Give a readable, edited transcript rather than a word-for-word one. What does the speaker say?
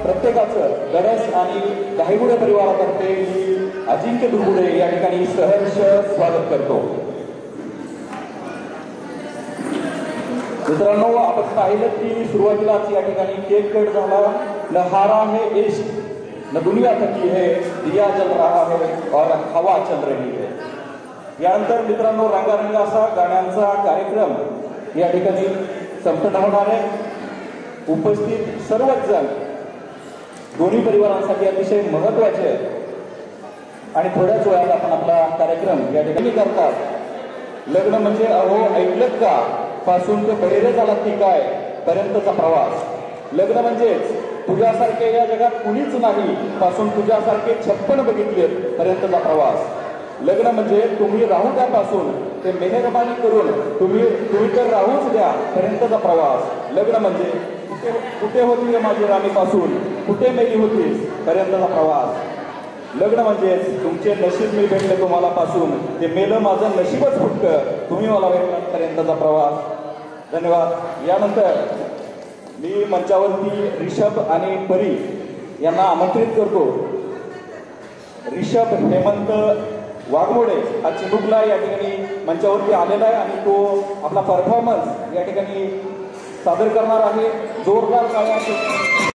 प्रत्येकाचं गरज आणि दहिगुडे परिवारातर्फे अजिंक्य दुर्गुडे या ठिकाणी सहर्ष स्वागत करतो। मित्रांनो, आपण पाहिलं की सुरुवातीलाच या ठिकाणी केक कट झाला। न हारा है इश्क न दुनिया थकी है, दिया जल रहा है और हवा चल रही है। यानंतर मित्रांनो रंगारंग असा गाण्यांचा कार्यक्रम या ठिकाणी संपन्न होणार आहे। उपस्थित सर्वच जण दोन्ही परिवारांसाठी अतिशय महत्त्वाचे आणि थोड्याच वेळात आपण आपला कार्यक्रम या ठिकाणी करतात। लग्न म्हणजे अहो ऐकलत का पासून ते बहिरे झाला की काय पर्यंतचा प्रवास। लग्न म्हणजेच तुझ्यासारखे या जगात कुणीच नाही पासून तुझ्यासारखे 56 बघितले पर्यंतचा प्रवास। लग्न म्हणजे तुम्ही राहू द्यापासून ते मेहरबानी करून तुम्ही तर राहूच द्या पर्यंतचा प्रवास। लग्न म्हणजे कुठे होती माझी राणीपासून कुठे मेली होतीस पर्यंतचा प्रवास। लग्न म्हणजे तुमचे नशीब मी भेटले तुम्हाला पासून ते मेलं माझं नशीबच फुटकं तुम्ही मला भेटल्यापर्यंतचा प्रवास। धन्यवाद। यानंतर मी मंचावरती ऋषभ आणि परी यांना आमंत्रित करतो। ऋषभ हेमंत वाघमोडे हा चिमुकला या ठिकाणी मंचावरती आलेला आहे आणि तो आपला परफॉर्मन्स या ठिकाणी सादर करणार आहे। जोरदार टाळ्या